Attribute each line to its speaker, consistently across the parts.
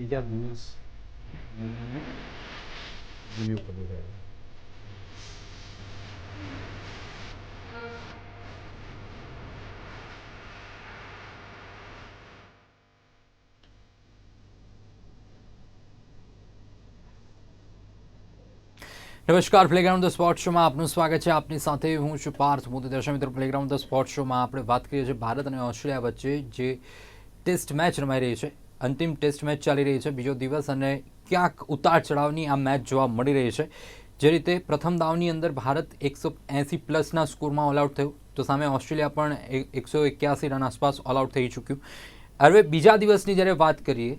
Speaker 1: બીજા દિવસ રિવ્યુ કરી રહ્યા
Speaker 2: નમસ્કાર, પ્લેગ્રાઉન્ડ ધ સ્પોર્ટ શોમાં આપનું સ્વાગત છે. આપની સાથે હું છું પાર્થ મોદી. દર્શક મિત્રો, પ્લેગ્રાઉન્ડ ધ સ્પોર્ટ શોમાં આપણે વાત કરીએ છીએ ભારત અને ઓસ્ટ્રેલિયા વચ્ચે જે ટેસ્ટ મેચ રમાઈ રહી છે. અંતિમ ટેસ્ટ મેચ ચાલી રહી છે, બીજો દિવસ, અને ક્યાંક ઉતાર ચઢાવની આ મેચ જોવા મળી રહી છે. જે રીતે પ્રથમ દાવની અંદર ભારત 180 પ્લસના સ્કોરમાં ઓલ આઉટ થયું, તો સામે ઓસ્ટ્રેલિયા પણ 181 રન આસપાસ ઓલ આઉટ થઈ ચૂક્યું. હવે બીજા દિવસની જ્યારે વાત કરીએ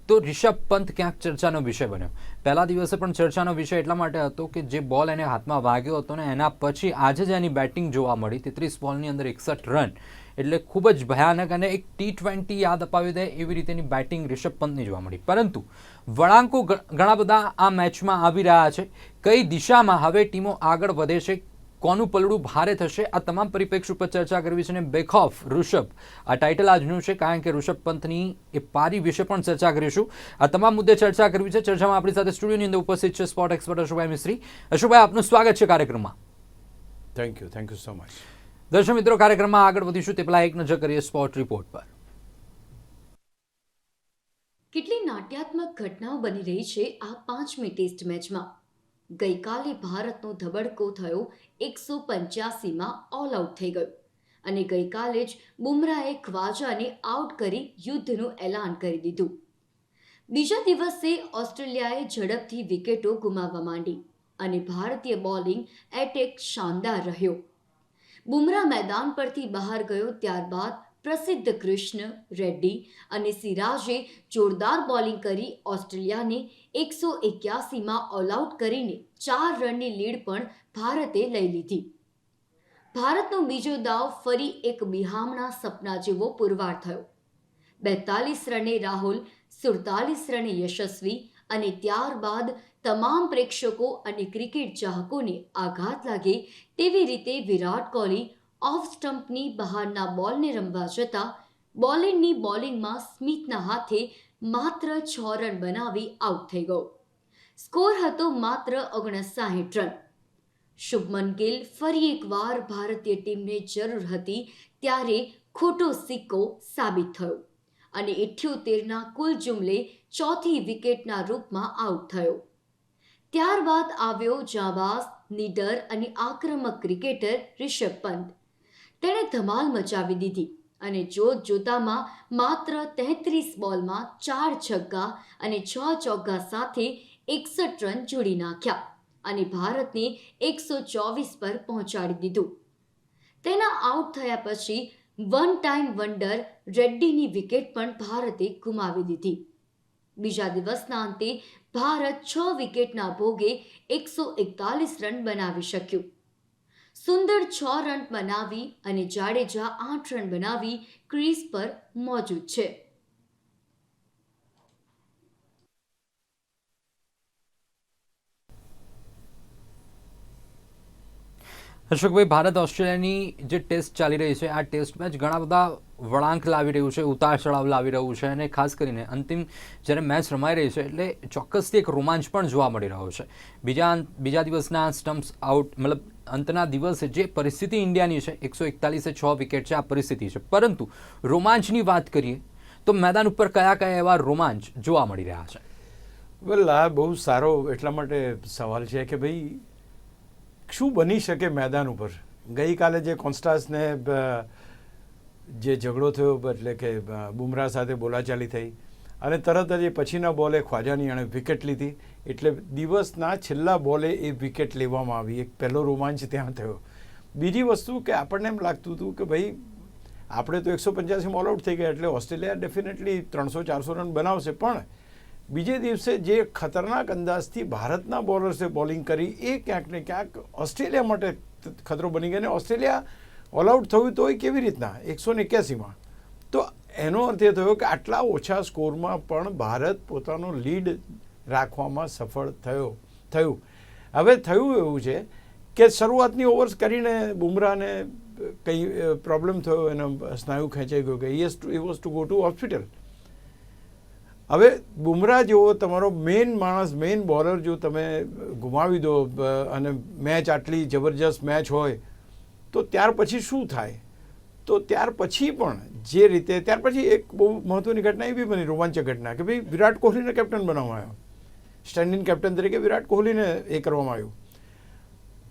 Speaker 2: તો રિષભ પંત ક્યાંક ચર્ચાનો વિષય બન્યો. પહેલા દિવસે પણ ચર્ચાનો વિષય એટલા માટે હતો કે જે બોલ એને હાથમાં વાગ્યો હતો ને એના પછી આજે જ એની બેટિંગ જોવા મળી. 33 બોલની અંદર 61 રન, એટલે ખૂબ જ ભયાનક અને એક T20 યાદ અપાવી દે એવી રીતેની બેટિંગ રિષભ પંતની જોવા મળી. પરંતુ વળાંકો ઘણા બધા આ મેચમાં આવી રહ્યા છે. કઈ દિશામાં હવે ટીમો આગળ વધે છે, કોનું પલડું ભારે થશે, આ તમામ પરિપ્રેક્ષ ઉપર ચર્ચા કરવી છે. અને બેક ઓફ ઋષભ આ ટાઇટલ આજનું છે, કારણ કે ઋષભ પંતની એ પારી વિશે પણ ચર્ચા કરીશું. આ તમામ મુદ્દે ચર્ચા કરવી છે. ચર્ચામાં આપણી સાથે સ્ટુડિયોની અંદર ઉપસ્થિત છે સ્પોર્ટ એક્સપર્ટ અશોકભાઈ મિસ્ત્રી. અશોકભાઈ, આપનું સ્વાગત છે કાર્યક્રમમાં.
Speaker 1: Thank you so much.
Speaker 2: દર્શક મિત્રો, કાર્યક્રમમાં આગળ વધીશું તે પહેલા એક નજર કરીએ સ્પોર્ટ રિપોર્ટ પર.
Speaker 3: કેટલી નાટ્યાત્મક ઘટનાઓ બની રહી છે આ 5મી ટેસ્ટ મેચમાં. ગઈકાલે ભારતનો ધબડકો થયો 185માં ઓલ આઉટ થઈ ગયો અને ગઈકાલે જ બુમરાહે ખ્વાજાને આઉટ કરી યુદ્ધનું એલાન કરી દીધું. બીજા દિવસે ઓસ્ટ્રેલિયાએ ઝડપથી વિકેટો ગુમાવવા માંડી અને ભારતીય બોલિંગ એટેક શાનદાર રહ્યો. બુમરાહ મેદાન પરથી બહાર ગયો ત્યારબાદ પ્રસિદ્ધ કૃષ્ણ, રેડ્ડી અને સિરાજે જોરદાર બોલિંગ કરી ઓસ્ટ્રેલિયાને 181માં ઓલ આઉટ કરીને 4 રનની લીડ પણ ભારતે લઈ લીધી. ભારતનો બીજો દાવ ફરી એક બિહામણા સપના જેવો પુરવાર થયો. 42 રને રાહુલ, 47 રને યશસ્વી અને ત્યારબાદ તમામ પ્રેક્ષકો અને ક્રિકેટ ચાહકોને આઘાત લાગે તેવી રીતે વિરાટ કોહલી ઓફ સ્ટમ્પની બહારના બોલને રમવા જતાં બોલેન્ડની બોલિંગમાં સ્મિથના હાથે માત્ર 6 રન બનાવી આઉટ થઈ ગયો. સ્કોર હતો માત્ર 59 રન. શુભમન ગિલ ફરી એકવાર ભારતીય ટીમને જરૂર હતી ત્યારે ખોટો સિક્કો સાબિત થયો અને 78ના કુલ જુમલે ચોથી વિકેટના રૂપમાં આઉટ થયો. ત્યારબાદ આવ્યો જાબાઝ, નીડર અને આક્રમક ક્રિકેટર રિષભ પંત. તેણે ધમાલ મચાવી દીધી અને જોતજોતામાં માત્ર 33 બોલમાં 4 છગ્ગા અને 6 ચોગ્ગા સાથે 61 રન જોડી નાખ્યા અને ભારતને 124 પર પહોંચાડી દીધું. તેના આઉટ થયા પછી વન ટાઈમ વન્ડર રેડ્ડીની વિકેટ પણ ભારતે ગુમાવી દીધી. બીજા દિવસના અંતે ભારત 6 વિકેટના ભોગે 141 રન બનાવી શક્યું. સુંદર 6 રન બનાવી અને જાડેજા 8 રન બનાવી ક્રીઝ પર મોજૂદ છે.
Speaker 2: અશોકભાઈ, ભારત ઓસ્ટ્રેલિયાની જે ટેસ્ટ ચાલી રહી છે, આ ટેસ્ટ મેચ ઘણા બધા વળાંક લાવી રહ્યું છે, ઉતાર ચઢાવ લાવી રહ્યું છે, અને ખાસ કરીને અંતિમ જ્યારે મેચ રમાઈ રહી છે એટલે ચોક્કસથી એક રોમાંચ પણ જોવા મળી રહ્યો છે. બીજા દિવસના સ્ટમ્પ્સ આઉટ, મતલબ અંતના દિવસે જે પરિસ્થિતિ ઇન્ડિયાની છે, 141 વિકેટ છે, આ પરિસ્થિતિ છે. પરંતુ રોમાંચની વાત કરીએ તો મેદાન ઉપર કયા કયા એવા રોમાંચ જોવા મળી રહ્યા છે?
Speaker 1: વેલ, આ બહુ સારો એટલા માટે સવાલ છે કે ભાઈ શું બની શકે મેદાન ઉપર. ગઈકાલે જે કોન્સ્ટાસને જે ઝઘડો થયો, એટલે કે બુમરાહ સાથે બોલાચાલી થઈ અને તરત જ એ પછીના બોલે ખ્વાજાની એણે વિકેટ લીધી, એટલે દિવસના છેલ્લા બોલે એ વિકેટ લેવામાં આવી. એક પહેલો રોમાંચ ત્યાં થયો. બીજી વસ્તુ કે આપણને એમ લાગતું હતું કે ભાઈ આપણે તો 185 ઓલ આઉટ થઈ ગયા એટલે ઓસ્ટ્રેલિયા ડેફિનેટલી 300-400 રન બનાવશે, પણ બીજે દિવસે જે ખતરનાક અંદાજથી ભારતના બોલર્સે બોલિંગ કરી એ ક્યાંક ને ક્યાંક ઓસ્ટ્રેલિયા માટે ખતરો બની ગયો. અને ઓસ્ટ્રેલિયા ઓલ આઉટ થયું તો એ કેવી રીતના 181માં. તો એનો અર્થ એ થયો કે આટલા ઓછા સ્કોરમાં પણ ભારત પોતાનો લીડ રાખવામાં સફળ થયું. હવે થયું એવું છે કે શરૂઆતની ઓવર્સ કરીને બુમરાહને કંઈ પ્રોબ્લેમ થયો, એનો સ્નાયુ ખેંચાઈ ગયો કે he was to go to hospital. હવે બુમરાહ જેવો તમારો મેઇન માણસ, મેઇન બોલર જો તમે ગુમાવી દો અને મેચ આટલી જબરજસ્ત મેચ હોય તો ત્યાર પછી શું થાય? તો ત્યાર પછી પણ જે રીતે ત્યાર પછી એક બહુ મહત્ત્વની ઘટના એવી બની, રોમાંચક ઘટના, કે ભાઈ વિરાટ કોહલીને કેપ્ટન બનાવવામાં આવ્યો. સ્ટેન્ડિંગ કેપ્ટન તરીકે વિરાટ કોહલીને એ કરવામાં આવ્યું.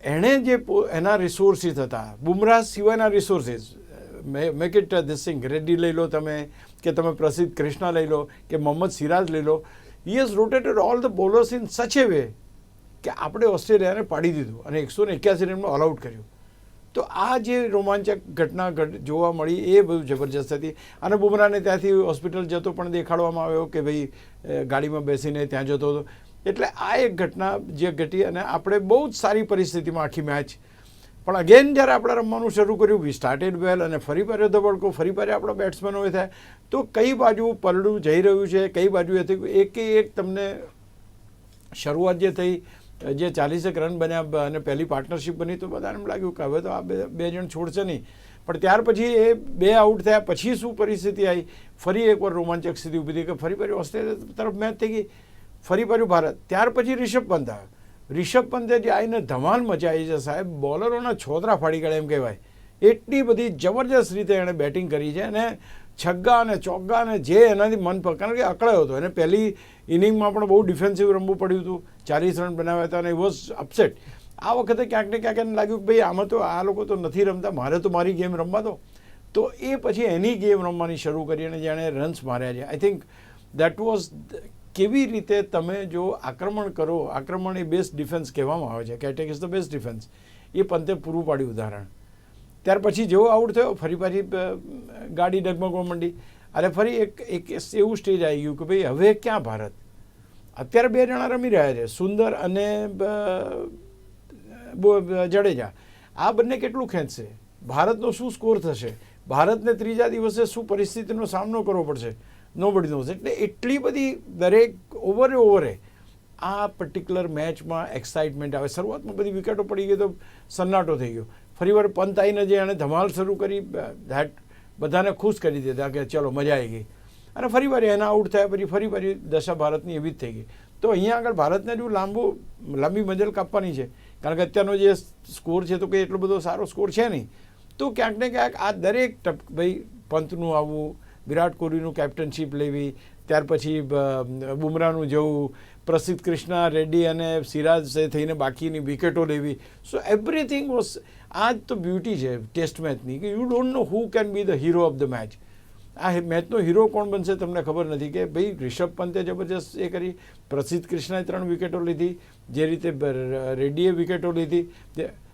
Speaker 1: એણે જે એના રિસોર્સિસ હતા, બુમરાહ સિવાયના resources, make it this thing, Reddy લઈ લો તમે, કે તમે પ્રસિદ્ધ કૃષ્ણા લઈ લો, કે મોહમ્મદ સિરાજ લઈ લો, he has rotated all the bowlers in such a way કે આપણે ઓસ્ટ્રેલિયાને પાડી દીધું અને 181 રનમાં ઓલ આઉટ કર્યું. તો આ જે રોમાંચક ઘટના જોવા મળી એ બહુ જબરજસ્ત હતી. અને બુમરાહને ત્યાંથી હોસ્પિટલ જતો પણ દેખાડવામાં આવ્યો કે ભાઈ ગાડીમાં બેસીને ત્યાં જતો હતો. એટલે આ એક ઘટના જે ઘટી અને આપણે બહુ જ સારી પરિસ્થિતિમાં આખી મેચ, પણ અગેન જ્યારે આપણે રમવાનું શરૂ કર્યું, વી સ્ટાર્ટેડ વેલ, અને ફરી પાછો ધબડકો, ફરી પાછા આપણા બેટ્સમેનોએ થાય, તો કઈ બાજુ પરડું જઈ રહ્યું છે, કઈ બાજુ એક તમને શરૂઆત જે થઈ, જે 40 રન બન્યા અને પહેલી પાર્ટનરશિપ બની, તો બધાને એમ લાગ્યું કે હવે તો આ બે જણ છોડશે નહીં. પણ ત્યાર પછી એ 2 આઉટ થયા પછી શું પરિસ્થિતિ આવી, ફરી એકવાર રોમાંચક સ્થિતિ ઊભી થઈ કે ફરી પાછું ઓસ્ટ્રેલિયા તરફ મેચ થઈ ગઈ, ફરી પાછું ભારત. ત્યાર પછી રિષભ પંત આવ્યો. રિષભ પંતે જે આવીને ધમાલ મચાવી છે સાહેબ, બોલરોના છોતરા ફાડી કાઢે એમ કહેવાય. એટલી બધી જબરજસ્ત રીતે એણે બેટિંગ કરી છે અને છગ્ગા અને ચોગ્ગા અને જે એનાથી મન પર, કારણ કે અકળાયો હતો. એને પહેલી ઇનિંગમાં પણ બહુ ડિફેન્સિવ રમવું પડ્યું હતું, 40 રન બનાવ્યા હતા અને એ વોઝ અપસેટ. આ વખતે ક્યાંક ને ક્યાંક એને લાગ્યું કે ભાઈ આમાં તો આ લોકો તો નથી રમતા, મારે તો મારી ગેમ રમવા દો. તો એ પછી એની ગેમ રમવાની શરૂ કરી અને જેણે રન્સ માર્યા છે. આઈ થિંક દેટ વોઝ, કેવી રીતે તમે જો આક્રમણ કરો, આક્રમણ એ બેસ્ટ ડિફેન્સ કહેવામાં આવે છે, કે attack is the best defence, એ પંતે પૂરું પાડ્યું ઉદાહરણ. ત્યાર પછી જેવો આઉટ થયો ફરી પાછી ગાડી ડગમગવા માંડી અને ફરી એક એવું સ્ટેજ આવી ગયું કે ભાઈ હવે ક્યાં ભારત? અત્યારે 2 જણા રમી રહ્યા છે, સુંદર અને જડેજા. આ બંને કેટલું ખેંચશે? ભારતનો શું સ્કોર થશે? ભારતને ત્રીજા દિવસે શું પરિસ્થિતિનો સામનો કરવો પડશે? Nobody knows. એટલે એટલી બધી દરેક ઓવરે આ પર્ટિક્યુલર મેચમાં એક્સાઇટમેન્ટ આવે. શરૂઆતમાં બધી વિકેટો પડી ગઈ તો સન્નાટો થઈ ગયો. ફરીવાર પંત આવીને જે એણે ધમાલ શરૂ કરી, ધેટ બધાને ખુશ કરી દીધા કે ચલો મજા આવી ગઈ. અને ફરીવાર એના આઉટ થયા પછી ફરી દશા ભારતની એવી જ થઈ ગઈ. તો અહીંયા આગળ ભારતને જો લાંબી મજલ કાપવાની છે, કારણ કે અત્યારનો જે સ્કોર છે તો કંઈ એટલો બધો સારો સ્કોર છે નહીં. તો ક્યાંક ને ક્યાંક આ દરેક ભાઈ પંતનું આવવું, વિરાટ કોહલીનું કેપ્ટનશીપ લેવી, ત્યાર પછી બુમરાહનું જવું, પ્રસિદ્ધ કૃષ્ણા, રેડ્ડી અને સિરાજ થઈને બાકીની વિકેટો લેવી. સો એવરીથિંગ વોઝ, આ જ તો બ્યુટી છે ટેસ્ટ મેચની, કે you don't know who can be the hero of the match. આ મેચનો હીરો કોણ બનશે તમને ખબર નથી. કે ભાઈ રિષભ પંતે જબરજસ્ત એ કરી, પ્રસિદ્ધ કૃષ્ણાએ 3 વિકેટો લીધી, જે રીતે રેડ્ડીએ વિકેટો લીધી,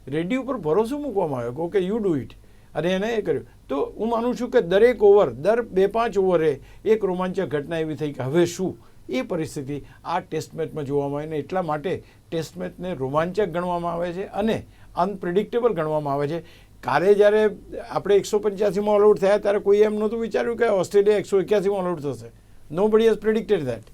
Speaker 1: રેડ્ડી ઉપર ભરોસો મૂકવામાં આવ્યો કે ઓકે યુ ડુ ઇટ, અને એને એ કર્યું. તો હું માનું છું કે દરેક ઓવર, દર 2-5 ઓવરે એક રોમાંચક ઘટના એવી થઈ કે હવે શું, એ પરિસ્થિતિ આ ટેસ્ટ મેચમાં જોવામાં આવી. ને એટલા માટે ટેસ્ટ મેચને રોમાંચક ગણવામાં આવે છે અને અનપ્રિડિક્ટેબલ ગણવામાં આવે છે. કાલે જ્યારે આપણે 185માં ઓલ આઉટ થયા ત્યારે કોઈ એમ નહોતું વિચાર્યું કે ઓસ્ટ્રેલિયા 181માં ઓલ આઉટ થશે. Nobody has predicted that.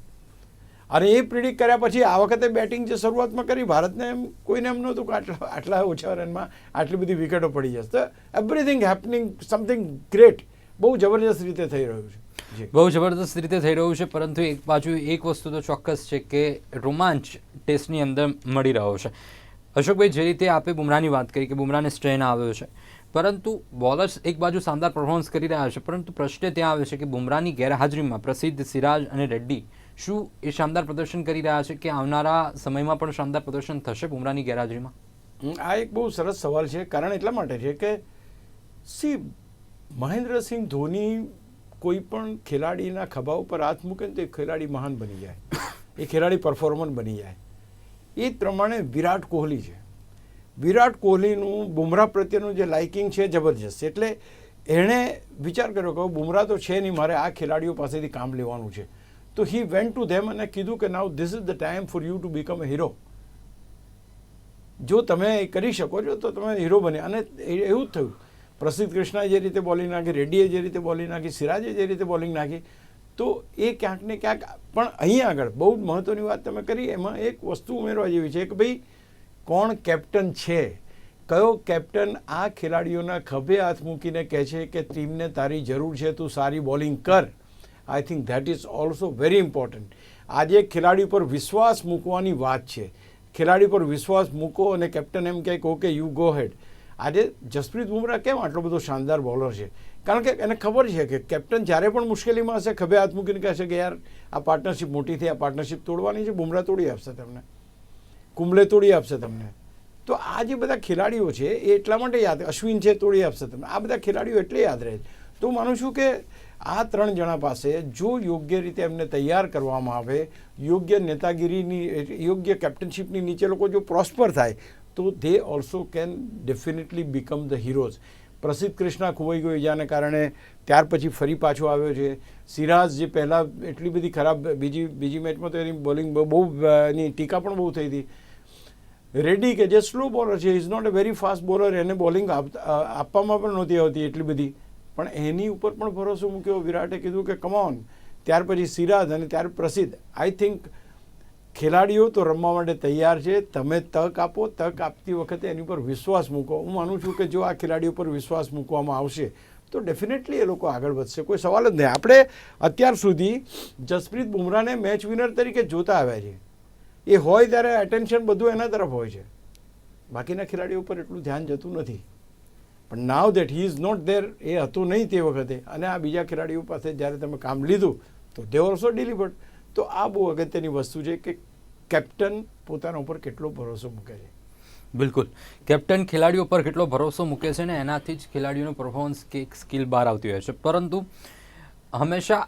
Speaker 1: અને એ પ્રિડિક્ટ કર્યા પછી આ વખતે બેટિંગ જે શરૂઆતમાં કરી ભારતને, એમ કોઈને એમ નહોતું કે આટલા ઓછા રનમાં આટલી બધી વિકેટો પડી જશે. તો એવરીથિંગ હેપનિંગ, સમથિંગ ગ્રેટ, બહુ જબરજસ્ત રીતે થઈ રહ્યું છે.
Speaker 2: બહુ જબરદસ્ત રીતે થઈ રહ્યું છે. પરંતુ એક બાજુ એક વસ્તુ તો ચોક્કસ છે કે રોમાંચ ટેસ્ટની અંદર મળી રહ્યો છે. અશોકભાઈ, જે રીતે આપે બુમરાહની વાત કરી કે બુમરાહને સ્ટ્રેન આવ્યો છે, પરંતુ બોલર્સ એક બાજુ શાનદાર પરફોર્મન્સ કરી રહ્યા છે, પરંતુ પ્રશ્ન ત્યાં આવે છે કે બુમરાહની ગેરહાજરીમાં પ્રસિદ્ધ, સિરાજ અને રેડ્ડી શું એ શાનદાર પ્રદર્શન કરી રહ્યા છે કે આવનારા સમયમાં પણ શાનદાર પ્રદર્શન થશે બુમરાહની ગેરહાજરીમાં?
Speaker 1: આ એક બહુ સરસ સવાલ છે. કારણ એટલા માટે છે કે મહેન્દ્રસિંહ ધોની કોઈ પણ ખેલાડીના ખભા ઉપર હાથ મૂકે ને તો એ ખેલાડી મહાન બની જાય, એ ખેલાડી પરફોર્મર બની જાય. એ જ પ્રમાણે વિરાટ કોહલી છે. વિરાટ કોહલીનું બુમરાહ પ્રત્યેનું જે લાઇકિંગ છે જબરજસ્ત. એટલે એણે વિચાર કર્યો કે બુમરાહ તો છે નહીં, મારે આ ખેલાડીઓ પાસેથી કામ લેવાનું છે. તો હી વેન્ટ ટુ ધેમ અને કીધું કે now this is the time for you to become a hero. જો તમે કરી શકો છો તો તમે હીરો બને. અને એવું જ થયું. પ્રસિદ્ધ કૃષ્ણાએ જે રીતે બોલિંગ નાખી, રેડ્ડીએ જે રીતે બોલિંગ નાખી, સિરાજે જે રીતે બોલિંગ નાખી, તો એ ક્યાંક ને ક્યાંક. પણ અહીં આગળ બહુ જ મહત્ત્વની વાત તમે કરી, એમાં એક વસ્તુ ઉમેરવા જેવી છે કે ભાઈ કોણ કેપ્ટન છે, કયો કેપ્ટન આ ખેલાડીઓના ખભે હાથ મૂકીને કહે છે કે ટીમને તારી જરૂર છે, તું સારી બોલિંગ કર I think that is also very important. આજે ખેલાડી પર વિશ્વાસ મૂકવાની વાત છે. ખેલાડી પર વિશ્વાસ મૂકો અને કેપ્ટન એમ કહે કે ઓકે યુ ગો હેડ. આજે જસપ્રીત બુમરાહ કેમ આટલો બધો શાનદાર બોલર છે? કારણ કે એને ખબર છે કે કેપ્ટન જ્યારે પણ મુશ્કેલીમાં હશે ખભે હાથ મૂકીને કહેશે કે યાર આ પાર્ટનરશિપ મોટી થઈ, આ પાર્ટનરશિપ તોડવાની છે. બુમરાહ તોડી આપશે તમને, કુંબલે તોડી આપશે તમને. તો આ જે બધા ખેલાડીઓ છે એ એટલા માટે યાદ, અશ્વિન છે તોડી આપશે તમને. આ બધા ખેલાડીઓ એટલે યાદ રહે છે. તો હું માનું છું કે આ 3 જણા પાસે જો યોગ્ય રીતે એમને તૈયાર કરવામાં આવે, યોગ્ય નેતાગીરીની, યોગ્ય કેપ્ટનશીપની નીચે લોકો જો પ્રોસ્પર થાય તો they also can definitely become the heroes. પ્રસિદ્ધ કૃષ્ણા ખોવાઈ ગયો ઇજાને કારણે, ત્યાર પછી ફરી પાછો આવ્યો છે. સિરાજ જે પહેલાં એટલી બધી ખરાબ, બીજી મેચમાં તો એની બોલિંગ બહુ, એની ટીકા પણ બહુ થઈ હતી. રેડ્ડી કે જે સ્લો બોલર છે, is not a very fast bowler, એને બોલિંગ આપવામાં પણ નહોતી આવતી એટલી બધી, પણ એની ઉપર પણ ભરોસો મૂક્યો. વિરાટે કીધું કે કમોન. ત્યાર પછી સિરાજ અને ત્યાર પ્રસિદ્ધ. આઈ થિંક ખેલાડીઓ તો રમવા માટે તૈયાર છે. તમે તક આપો, તક આપતી વખતે એની પર વિશ્વાસ મૂકો. હું માનું છું કે જો આ ખેલાડીઓ પર વિશ્વાસ મૂકવામાં આવશે તો ડેફિનેટલી એ લોકો આગળ વધશે, કોઈ સવાલ જ નહીં. આપણે અત્યાર સુધી જસપ્રીત બુમરાહને મેચ વિનર તરીકે જોતા આવ્યા છે. એ હોય ત્યારે એટેન્શન બધું એના તરફ હોય છે, બાકીના ખેલાડીઓ પર એટલું ધ્યાન જતું નથી. પણ now that he is not there, એ હતું નહીં તે વખતે, અને આ બીજા ખેલાડીઓ પાસે જ્યારે તમે કામ લીધું તો દે ઓલ્સો ડિલિવર્ડ. તો આ બહુ અગત્યની વસ્તુ છે કે કેપ્ટન પોતાના ઉપર કેટલો ભરોસો મૂકે છે.
Speaker 2: બિલકુલ, કેપ્ટન ખેલાડીઓ પર કેટલો ભરોસો મૂકે છે ને એનાથી જ ખેલાડીઓનું પરફોર્મન્સ કે સ્કિલ બહાર આવતી હોય છે. પરંતુ હંમેશા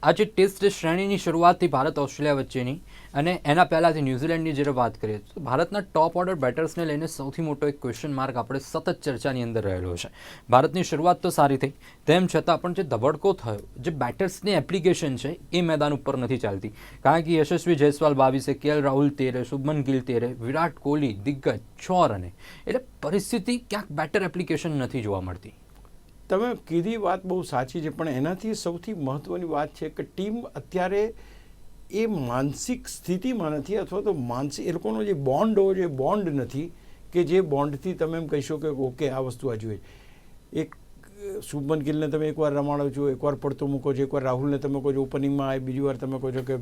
Speaker 2: આ જે ટેસ્ટ શ્રેણીની શરૂઆતથી ભારત ઓસ્ટ્રેલિયા વચ્ચેની અને એના પહેલાંથી ન્યૂઝીલેન્ડની જ્યારે વાત કરીએ તો ભારતના ટોપ ઓર્ડર બેટર્સને લઈને સૌથી મોટો એક ક્વેશ્ચન માર્ક આપણે સતત ચર્ચાની અંદર રહેલો છે. ભારતની શરૂઆત તો સારી થઈ, તેમ છતાં પણ જે ધબડકો થયો, જે બેટર્સની એપ્લિકેશન છે એ મેદાન ઉપર નથી ચાલતી. કારણ કે યશસ્વી જયસ્વાલ 22, KL રાહુલ 13, શુભમન ગિલ 13, વિરાટ કોહલી દિગ્ગજ 6 રને. એટલે પરિસ્થિતિ ક્યાંક બેટર એપ્લિકેશન નથી જોવા મળતી.
Speaker 1: તમે કીધી વાત બહુ સાચી છે, પણ એનાથી સૌથી મહત્ત્વની વાત છે કે ટીમ અત્યારે એ માનસિક સ્થિતિમાં નથી, અથવા તો એ લોકોનો જે બોન્ડ હોય છે, બોન્ડ નથી કે જે બોન્ડથી તમે એમ કહી શકો કે ઓકે આ વસ્તુ આ જોઈએ. એક શુભમન ગિલને તમે એકવાર રમાડો છો, એકવાર પડતો મૂકો છો, એકવાર રાહુલને તમે કહો છો ઓપનિંગમાં આવે, બીજી વાર તમે કહો છો કે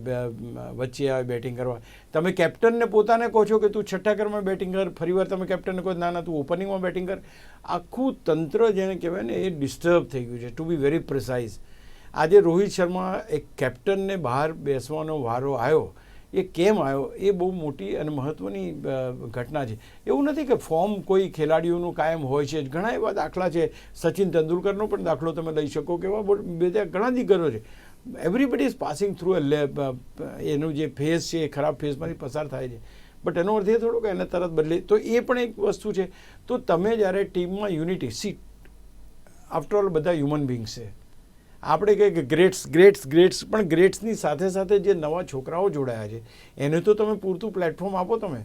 Speaker 1: વચ્ચે આવે બેટિંગ કરવા. તમે કેપ્ટનને પોતાને કહો છો કે તું છઠ્ઠા કરમાં બેટિંગ કર, ફરીવાર તમે કેપ્ટનને કહો ના તું ઓપનિંગમાં બેટિંગ કર. આખું તંત્ર જેને કહેવાય ને એ ડિસ્ટર્બ થઈ ગયું છે, ટુ બી વેરી પ્રિસાઇઝ. આજે રોહિત શર્મા એક કેપ્ટનને બહાર બેસવાનો વારો આવ્યો, એ કેમ આવ્યો એ બહુ મોટી અને મહત્ત્વની ઘટના છે. એવું નથી કે ફોર્મ કોઈ ખેલાડીઓનું કાયમ હોય છે, ઘણા એવા દાખલા છે. સચિન તેંડુલકરનો પણ દાખલો તમે લઈ શકો કે એવા બીજા ઘણા દિગ્ગજો છે. એવરીબડી ઇઝ પાસિંગ થ્રુ એનું જે ફેઝ છે એ ખરાબ ફેઝમાંથી પસાર થાય છે. બટ એનો અર્થ એ થોડો કે એને તરત બદલે, તો એ પણ એક વસ્તુ છે. તો તમે જ્યારે ટીમમાં યુનિટી, આફ્ટરઓલ બધા હ્યુમન બિંગ્સ છે. આપણે કહીએ કે ગ્રેટ્સ, પણ ગ્રેટ્સની સાથે સાથે જે નવા છોકરાઓ જોડાયા છે એને તો તમે પૂરતું પ્લેટફોર્મ આપો. તમે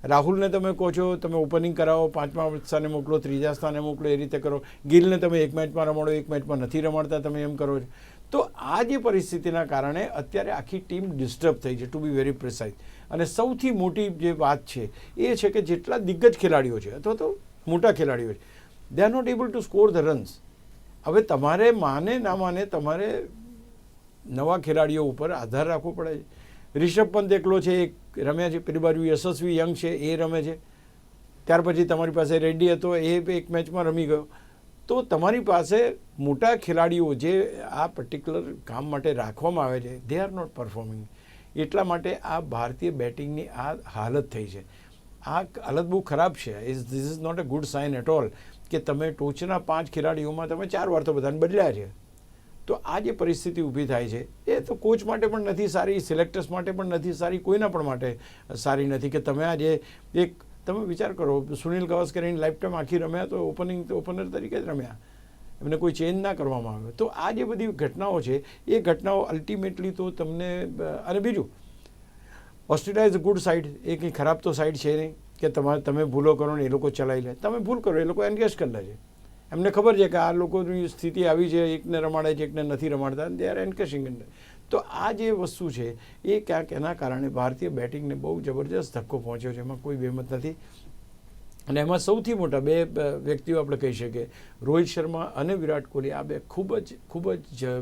Speaker 1: રાહુલને તમે કહો છો તમે ઓપનિંગ કરાવો, 5મા સ્થાને મોકલો, 3જા સ્થાને મોકલો, એ રીતે કરો. ગિલને તમે એક મેચમાં રમાડો, એક મેચમાં નથી રમાડતા, તમે એમ કરો છો. તો આ જે પરિસ્થિતિના કારણે અત્યારે આખી ટીમ ડિસ્ટર્બ થઈ છે, ટુ બી વેરી પ્રિસાઇઝ. અને સૌથી મોટી જે વાત છે એ છે કે જેટલા દિગ્ગજ ખેલાડીઓ છે અથવા તો મોટા ખેલાડીઓ છે, they are not able to score the runs. હવે તમારે માને ના માને તમારે નવા ખેલાડીઓ ઉપર આધાર રાખવો પડે છે. રિષભ પંત એકલો છે, એક રમ્યા છે. પેલી બાજુ યશસ્વી યંગ છે, એ રમે છે. ત્યાર પછી તમારી પાસે રેડ્ડી હતો, એ એક મેચમાં રમી ગયો. તો તમારી પાસે મોટા ખેલાડીઓ જે આ પર્ટિક્યુલર કામ માટે રાખવામાં આવે છે, દે આર નોટ પરફોર્મિંગ. એટલા માટે આ ભારતીય બેટિંગની આ હાલત થઈ છે. આ હાલત બહુ ખરાબ છે. This is not a good sign at all કે તમે ટોચના 5 ખેલાડીઓમાં તમે 4 વાર તો બધાને બદલ્યા છે. તો આ જે પરિસ્થિતિ ઊભી થાય છે એ તો કોચ માટે પણ નથી સારી, સિલેક્ટર્સ માટે પણ નથી સારી, કોઈના પણ માટે સારી નથી. કે તમે આજે એક તમે વિચાર કરો, સુનિલ ગાવસ્કર એની લાઈફ ટાઈમ આખી રમ્યા તો ઓપનર તરીકે જ રમ્યા, એમને કોઈ ચેન્જ ના કરવામાં આવ્યો. તો આ જે બધી ઘટનાઓ છે એ ઘટનાઓ અલ્ટિમેટલી તો તમને, અને બીજું Australia is a good side, એ કંઈ ખરાબ તો સાઇડ છે નહીં કે તમે ભૂલો કરો ને એ લોકો ચલાવી લે. તમે ભૂલ કરો, એ લોકો એન્ગેજ કરી લે છે. એમને ખબર છે કે આ લોકોની સ્થિતિ આવી છે, એકને રમાડે છે, એકને નથી રમાડતા, દે આર એન્કેશિંગ. તો આ જે વસ્તુ છે એ ક્યાંક એના કારણે ભારતીય બેટિંગને બહુ જબરજસ્ત ધક્કો પહોંચ્યો છે, એમાં કોઈ બેમત નથી. અને એમાં સૌથી મોટા 2 વ્યક્તિઓ આપણે કહી શકીએ, રોહિત શર્મા અને વિરાટ કોહલી. આ બે ખૂબ જ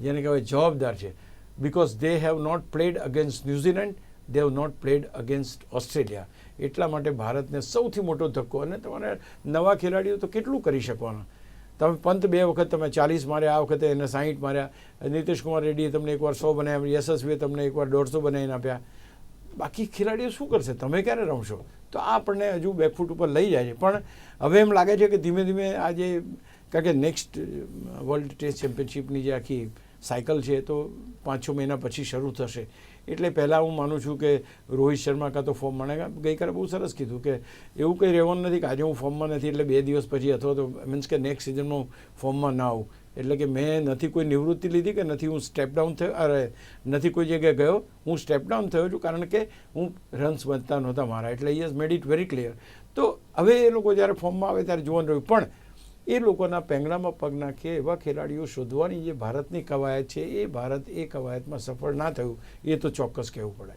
Speaker 1: જેને કહેવાય જવાબદાર છે, because they have not played against New Zealand, they have not played against Australia. એટલા માટે ભારતને સૌથી મોટો ધક્કો. અને તમારે નવા ખેલાડીઓ તો કેટલું કરી શકવાના. તમે પંત 2 વખત તમે 40 માર્યા, આ વખતે એને 60 માર્યા. નીતિશ કુમાર રેડ્ડીએ તમને એકવાર 100 બનાવ્યા, યશસ્વીએ તમને એકવાર 150 બનાવીને આપ્યા. બાકી ખેલાડીઓ શું કરશે? તમે ક્યારે રમશો? તો આ આપણને હજુ બેકફૂટ ઉપર લઈ જાય છે. પણ હવે એમ લાગે છે કે ધીમે ધીમે આજે, કારણ કે નેક્સ્ટ વર્લ્ડ ટેસ્ટ ચેમ્પિયનશિપની જે આખી સાયકલ છે તો 5-6 મહિના પછી શરૂ થશે. એટલે પહેલાં હું માનું છું કે રોહિત શર્મા કાં તો ફોર્મમાં, ગઈકાલે બહુ સરસ કીધું કે એવું કંઈ રહેવાનું નથી કે આજે હું ફોર્મમાં નથી એટલે 2 દિવસ પછી અથવા તો મીન્સ કે નેક્સ્ટ સિઝનમાં ફોર્મમાં ના આવું. એટલે કે મેં નથી કોઈ નિવૃત્તિ લીધી કે નથી હું સ્ટેપ ડાઉન થયો, અરે નથી કોઈ જગ્યાએ ગયો, હું સ્ટેપ ડાઉન થયો છું કારણ કે હું રન્સ બનતા નહોતા મારા. એટલે he has made it very clear. તો હવે એ લોકો જ્યારે ફોર્મમાં આવે ત્યારે જોવાનું રહ્યું. પણ એ લોકોના પેંગડામાં પગ નાખે એવા ખેલાડીઓ શોધવાની જે ભારતની કવાયત છે, એ ભારત એ કવાયતમાં સફળ ના થયું એ તો ચોક્કસ કહેવું પડે.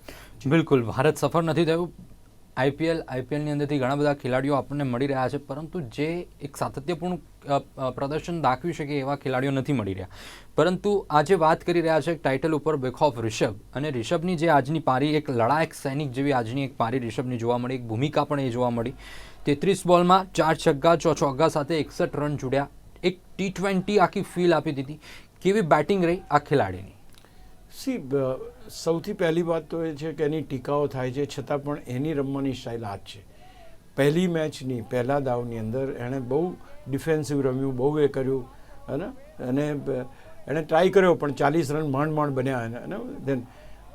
Speaker 2: બિલકુલ, ભારત સફળ નથી થયું. આઈપીએલની અંદરથી ઘણા બધા ખેલાડીઓ આપણને મળી રહ્યા છે, પરંતુ જે એક સાતત્યપૂર્ણ પ્રદર્શન દાખવી શકે એવા ખેલાડીઓ નથી મળી રહ્યા. પરંતુ આજે વાત કરી રહ્યા છે ટાઇટલ ઉપર બેક ઓફ રિષભ, અને રિષભની જે આજની પારી, એક લડાયક સૈનિક જેવી આજની એક પારી રિષભની જોવા મળી, એક ભૂમિકા પણ એ જોવા મળી. 33 બોલમાં 4 છગ્ગા 6 ચોગ્ગા સાથે 61 રન જોડ્યા, એક T20 આખી ફીલ આપી દીધી. કેવી બેટિંગ રહી આ ખેલાડીની?
Speaker 1: સૌથી પહેલી વાત તો એ છે કે એની ટીકાઓ થાય છે, છતાં પણ એની રમવાની સ્ટાઇલ આ જ છે. પહેલી મેચની પહેલા દાવની અંદર એણે બહુ ડિફેન્સિવ રમ્યું, બહુ એ કર્યું, અને એણે ટ્રાય કર્યો પણ 40 રન માંડ બન્યા. અને દેન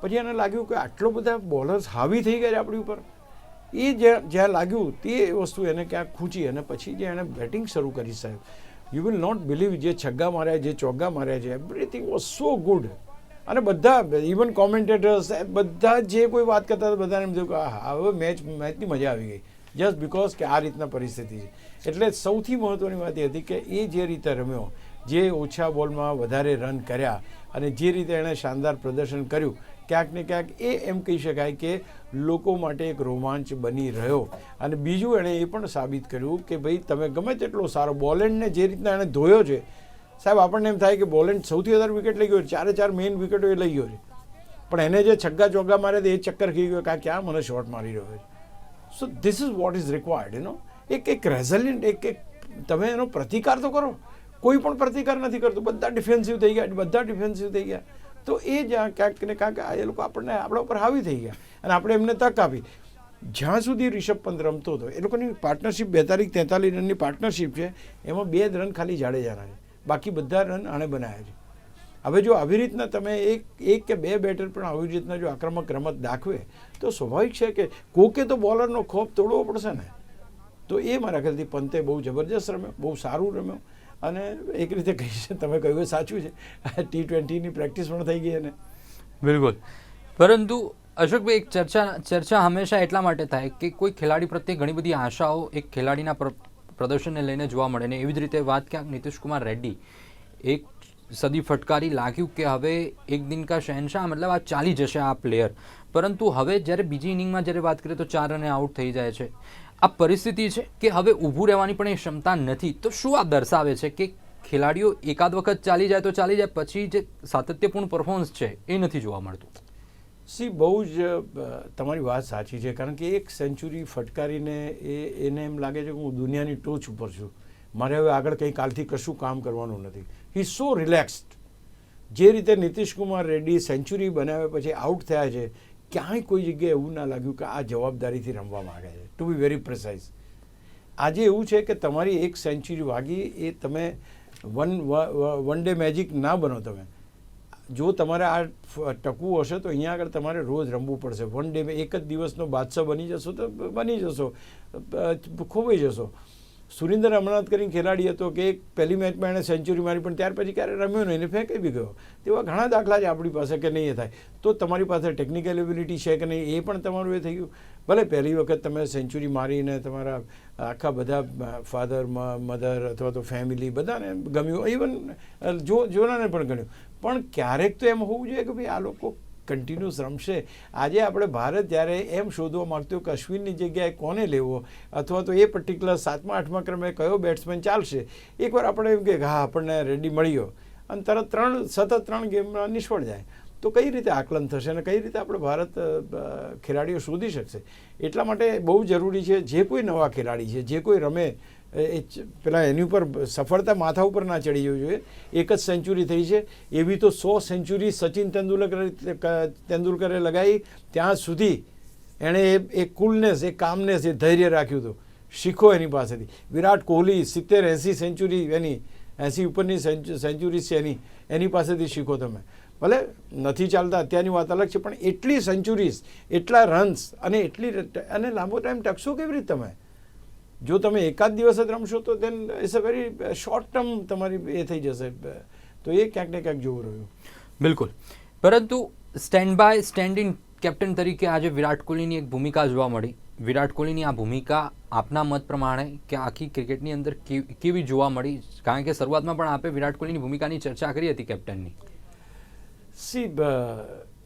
Speaker 1: પછી એને લાગ્યું કે આટલો બધા બોલર્સ હાવી થઈ ગયા છે આપણી ઉપર. એ જ્યાં લાગ્યું તે વસ્તુ એને ક્યાંક ખૂંચી, અને પછી જે એણે બેટિંગ શરૂ કરી, સાહેબ, યુ વિલ નોટ બિલીવ, જે છગ્ગા માર્યા, જે ચોગ્ગા માર્યા છે, એવરીથિંગ વોઝ સો ગુડ. અને બધા ઇવન કોમેન્ટેટર્સ બધા જે કોઈ વાત કરતા હતા બધાને એમ થયું કે હવે મેચની મજા આવી ગઈ, જસ્ટ બિકોઝ કે આ રીતના પરિસ્થિતિ છે. એટલે સૌથી મહત્ત્વની વાત એ હતી કે એ જે રીતે રમ્યો, જે ઓછા બોલમાં વધારે રન કર્યા, અને જે રીતે એણે શાનદાર પ્રદર્શન કર્યું, ક્યાંક ને ક્યાંક એ એમ કહી શકાય કે લોકો માટે એક રોમાંચ બની રહ્યો. અને બીજું એણે એ પણ સાબિત કર્યું કે ભાઈ તમે ગમે તેટલો સારો બોલેન્ડને જે રીતના એણે ધોયો છે, સાહેબ, આપણને એમ થાય કે બોલેન્ડ સૌથી વધારે વિકેટ લઈ ગયો છે, 4 મેઇન વિકેટો એ લઈ ગયો છે, પણ એને જે છગ્ગા ચોગ્ગા માર્યા તે એ ચક્કર થઈ ગયો કે ક્યાં મને શોટ મારી રહ્યો છે. So this is what is required. એક રેઝિલિયન્ટ, એક તમે એનો પ્રતિકાર તો કરો. કોઈ પણ પ્રતિકાર નથી કરતું, બધા ડિફેન્સિવ થઈ ગયા. તો એ જ્યાં ક્યાંક ને ક્યાંક એ લોકો આપણા ઉપર હાવી થઈ ગયા, અને આપણે એમને તક આપી. જ્યાં સુધી રિષભ પંત રમતો હતો, એ લોકોની પાર્ટનરશિપ 42-43 રનની પાર્ટનરશિપ છે, એમાં 2 રન ખાલી જાડેજાના છે, બાકી બધા રન આણે બનાવ્યા છે. હવે જો આવી રીતના તમે એક કે 2 બેટર પણ આવી રીતના જો આક્રમક રમત દાખવે તો સ્વાભાવિક છે કે કોકે તો બોલરનો ખોફ તોડવો પડશે ને. તો એ મારા ખ્યાલથી પંતે બહુ જબરજસ્ત રમ્યો, બહુ સારું રમ્યો, અને એક રીતે કહી તમે કહ્યું એ સાચું છે, T20ની પ્રેક્ટિસ પણ થઈ ગઈ એને.
Speaker 2: બિલકુલ. પરંતુ અશોકભાઈ, એક ચર્ચા હંમેશા એટલા માટે થાય કે કોઈ ખેલાડી પ્રત્યે ઘણી બધી આશાઓ એક ખેલાડીના પ્રદર્શનને લઈને જોવા મળે, ને એવી જ રીતે વાત ક્યાંક નીતિશ કુમાર રેડ્ડી, એક સદી ફટકારી, લાગ્યું કે હવે એક દિન કા શહેનશાહ, મતલબ આ ચાલી જશે આ પ્લેયર. પરંતુ હવે જ્યારે બીજી ઇનિંગમાં જ્યારે વાત કરીએ તો 4 રને આઉટ થઈ જાય છે. આ પરિસ્થિતિ છે કે હવે ઊભું રહેવાની પણ એ ક્ષમતા નથી. તો શું આ દર્શાવે છે કે ખેલાડીઓ એકાદ વખત ચાલી જાય તો ચાલી જાય, પછી જે સાતત્યપૂર્ણ પરફોર્મન્સ છે એ નથી જોવા મળતું?
Speaker 1: બહુ જ તમારી વાત સાચી છે, કારણ કે એક સેન્ચુરી ફટકારીને એને એમ લાગે છે કે હું દુનિયાની ટોચ ઉપર છું, મારે હવે આગળ કંઈ કાલથી કશું કામ કરવાનું નથી. હી સો રિલેક્સ્ડ. જે રીતે નીતિશ કુમાર રેડ્ડી સેન્ચુરી બનાવ્યા પછી આઉટ થયા છે, ક્યાંય કોઈ જગ્યાએ એવું ના લાગ્યું કે આ જવાબદારીથી રમવા માંગે છે, ટુ બી વેરી પ્રિસાઇઝ. આજે એવું છે કે તમારી એક સેન્ચુરી વાગી, એ તમે વન ડે મેજિક ના બનો. તમે જો તમારે આ ટકવું હશે તો અહીંયા આગળ તમારે રોજ રમવું પડશે. વન ડે એક જ દિવસનો બાદશાહ બની જશો તો બની જશો, ખોવાઈ જશો. સુરેન્દ્ર અમરનાથ કરીને ખેલાડી હતો કે એક પહેલી મેચમાં એણે સેન્ચુરી મારી, પણ ત્યાર પછી ક્યારે રમ્યો નહીં, એને ફેંકાઈ બી ગયો. તેવા ઘણા દાખલા છે આપણી પાસે કે નહીં એ થાય. તો તમારી પાસે ટેકનિકલ એબિલિટી છે કે નહીં, એ પણ તમારું એ થઈ ગયું. ભલે પહેલી વખત તમે સેન્ચુરી મારીને તમારા આખા બધા ફાધર, મધર અથવા તો ફેમિલી બધાને ગમ્યું, ઇવન જોનાને પણ ગમ્યું. પણ ક્યારેક તો એમ હોવું જોઈએ કે ભાઈ આ લોકો કન્ટિન્યુઅસ રમશે. આજે આપણે ભારત જ્યારે એમ શોધવા માગતું કે અશ્વિનની જગ્યાએ કોને લેવો, અથવા તો એ પર્ટિક્યુલર 7મા 8મા ક્રમે કયો બેટ્સમેન ચાલશે, એકવાર આપણે એમ કે હા આપણને રેડ્ડી મળી ગયો, અને તરત સતત 3 ગેમમાં નિષ્ફળ જાય તો કઈ રીતે આકલન થશે અને કઈ રીતે આપણે ભારત ખેલાડીઓ શોધી શકશે. એટલા માટે બહુ જરૂરી છે જે કોઈ નવા ખેલાડી છે, જે કોઈ રમે, પેલા એની ઉપર સફળતા માથા ઉપર ના ચડી જવી જોઈએ. એક જ સેન્ચુરી થઈ છે, એવી તો 100 સેન્ચુરી સચિન તેંડુલકરે લગાવી. ત્યાં સુધી એણે એ કુલનેસ, એ કામનેસ, એ ધૈર્ય રાખ્યું હતું. શીખો એની પાસેથી. વિરાટ કોહલી 70-80 સેન્ચુરી, એની 80 ઉપરની સેન્ચુરીઝ છે એની પાસેથી શીખો તમે. ભલે નથી ચાલતા, અત્યારની વાત અલગ છે, પણ એટલી સેન્ચુરીઝ, એટલા રન્સ અને લાંબો ટાઈમ ટકશો કેવી રીતે તમે? જો તમે એકાદ દિવસ જ રમશો તો then it's a very short term તમારી એ થઈ જશે. તો એ ક્યાંક ને ક્યાંક જોવું રહ્યું.
Speaker 2: બિલકુલ. પરંતુ સ્ટેન્ડ ઇન કેપ્ટન તરીકે આજે વિરાટ કોહલીની એક ભૂમિકા જોવા મળી. વિરાટ કોહલીની આ ભૂમિકા આપના મત પ્રમાણે કે આખી ક્રિકેટની અંદર કેવી જોવા મળી? કારણ કે શરૂઆતમાં પણ આપે વિરાટ કોહલીની ભૂમિકાની ચર્ચા કરી હતી કેપ્ટનની.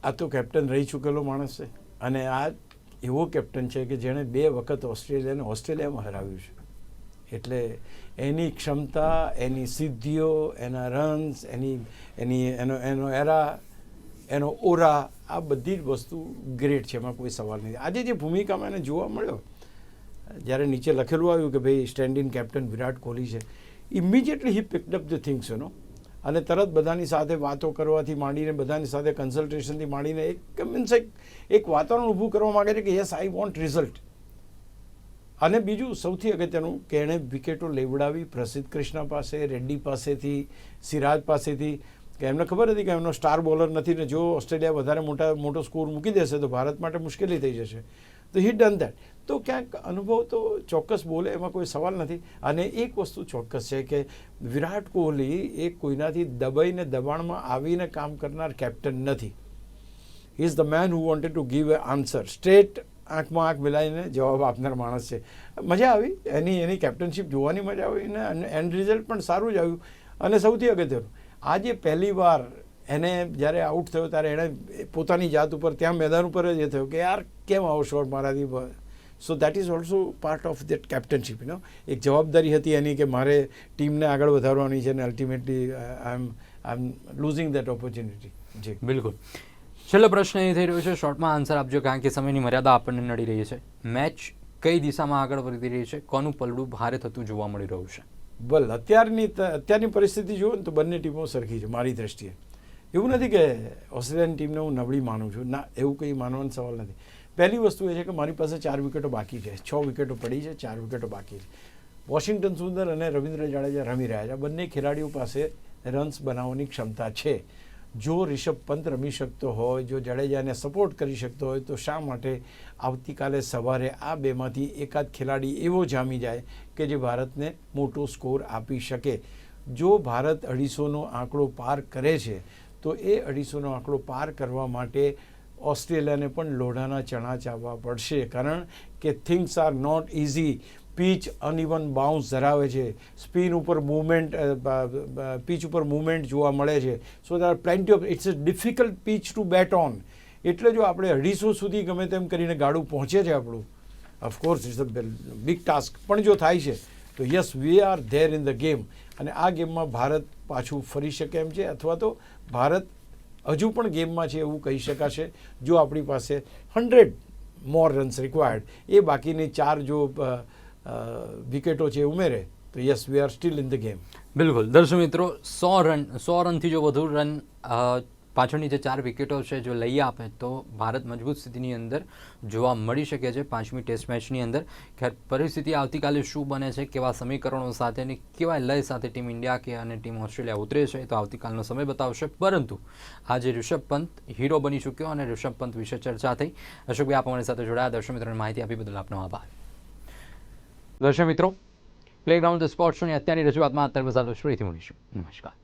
Speaker 1: આ તો કેપ્ટન રહી ચૂકેલો માણસ છે અને આ એવો કેપ્ટન છે કે જેણે 2 વખત ઓસ્ટ્રેલિયામાં હરાવ્યું છે. એટલે એની ક્ષમતા, એની સિદ્ધિઓ, એના રન્સ, એનો એરા, એનો ઓરા, આ બધી જ વસ્તુ ગ્રેટ છે, એમાં કોઈ સવાલ નથી. આજે જે ભૂમિકામાં એને જોવા મળ્યો, જ્યારે નીચે લખેલું આવ્યું કે ભાઈ stand in captain Virat Kohli છે, immediately he picked up the things અને તરત બધાની સાથે વાતો કરવાથી માંડીને, બધાની સાથે કન્સલ્ટેશનથી માંડીને એક વાતાવરણ ઊભું કરવા માગે છે કે યસ આઈ વોન્ટ રિઝલ્ટ. અને બીજું સૌથી અગત્યનું કે એણે વિકેટો લેવડાવી પ્રસિદ્ધ કૃષ્ણા પાસે, રેડ્ડી પાસેથી, સિરાજ પાસેથી, કે એમને ખબર હતી કે એમનો સ્ટાર બોલર નથી ને જો ઓસ્ટ્રેલિયા વધારે મોટો સ્કોર મૂકી દેશે તો ભારત માટે મુશ્કેલી થઈ જશે. તો હી ડન દેટ. તો ક્યાંક અનુભવ તો ચોક્કસ બોલે, એમાં કોઈ સવાલ નથી. અને એક વસ્તુ ચોક્કસ છે કે વિરાટ કોહલી એ કોઈનાથી દબાઈને દબાણમાં આવીને કામ કરનાર કેપ્ટન નથી. He is the main who wanted to give A answer. Straight આંખમાં આંખ મિલાવીને જવાબ આપનાર માણસ છે. મજા આવી એની કેપ્ટનશીપ જોવાની, મજા આવી અને એન્ડ રિઝલ્ટ પણ સારું જ આવ્યું. અને સૌથી અગત્યનું, આજે પહેલી વાર એને જ્યારે આઉટ થયો ત્યારે એણે પોતાની જાત ઉપર, ત્યાં મેદાન ઉપર જ એ થયો કે યાર કેમ આવો શોટ મારાથી. So that is also part of that captainship. એક જવાબદારી હતી એની કે મારે ટીમને આગળ વધારવાની છે અને ultimately I am losing that opportunity. જી
Speaker 2: બિલકુલ. છેલ્લો પ્રશ્ન એ થઈ રહ્યો છે, શોર્ટમાં આન્સર આપજો કારણ કે સમયની મર્યાદા આપણને નડી રહી છે. મેચ કઈ દિશામાં આગળ વધી રહી છે? કોનું પલડું ભારે થતું જોવા મળી રહ્યું છે?
Speaker 1: બલ અત્યારની પરિસ્થિતિ જુઓ ને તો બંને ટીમો સરખી છે મારી દ્રષ્ટિએ. એવું નથી કે ઓસ્ટ્રેલિયન ટીમને હું નબળી માનું છું, ના, એવું કંઈ માનવાનો સવાલ નથી. પહેલી વસ્તુ એ છે કે મારી પાસે 4 વિકેટો બાકી છે, 6 વિકેટો પડી છે, 4 વિકેટો બાકી છે. વોશિંગ્ટન સુંદર અને રવિન્દ્ર જાડેજા રમી રહ્યા છે. બંને ખેલાડીઓ પાસે રન્સ બનાવવાની ક્ષમતા છે. જો રિષભ પંત રમી શકતો હોય, જો જાડેજાને સપોર્ટ કરી શકતો હોય તો શા માટે આવતીકાલે સવારે આ બેમાંથી એકાદ ખેલાડી એવો જામી જાય કે જે ભારતને મોટો સ્કોર આપી શકે. જો ભારત 250નો આંકડો પાર કરે છે તો એ 250નો આંકડો પાર કરવા માટે ઓસ્ટ્રેલિયાને પણ લોઢાના ચણા ચાવવા પડશે. કારણ કે things are not easy. Pitch uneven bounce ધરાવે છે, સ્પિન ઉપર મૂવમેન્ટ, પીચ ઉપર મૂવમેન્ટ જોવા મળે છે. So there are plenty of, it's a difficult pitch to bat on. એટલે જો આપણે 250 સુધી ગમે તેમ કરીને ગાડું પહોંચે છે આપણું, of course it's a big task, પણ જો થાય છે તો yes we are there in the game. અને આ ગેમમાં ભારત પાછું ફરી શકે એમ છે, અથવા તો ભારત હજુ પણ ગેમમાં છે એવું કહી શકાશે જો આપણી પાસે 100 મોર રન્સ રિક્વાયર્ડ, એ બાકીની 4 જો વિકેટો છે ઉમેરે તો yes we are still in the game.
Speaker 2: બિલકુલ. દર્શક મિત્રો, 100 રનથી જો વધુ રન પાછળની જે 4 વિકેટો છે જો લઈ આપે તો ભારત મજબૂત સ્થિતિની અંદર જોવા મળી શકે છે 5મી ટેસ્ટ મેચની અંદર. ખેર, પરિસ્થિતિ આવતીકાલે શું બને છે, કેવા સમીકરણો સાથે અને કેવા લય સાથે ટીમ ઇન્ડિયા કે અને ટીમ ઓસ્ટ્રેલિયા ઉતરે છે તો આવતીકાલનો સમય બતાવશે. પરંતુ આજે ઋષભ પંત હીરો બની ચૂક્યો અને ઋષભ પંત વિશે ચર્ચા થઈ. અશોકભાઈ, આપ અમારી સાથે જોડાયા. દર્શક મિત્રોને માહિતી આપી બદલ આપનો આભાર. દર્શક મિત્રો, પ્લેગ્રાઉન્ડ ધ સ્પોર્ટ્સ શોની અત્યારની રજૂઆતમાં અત્યારે ફરીથી મળીશું. નમસ્કાર.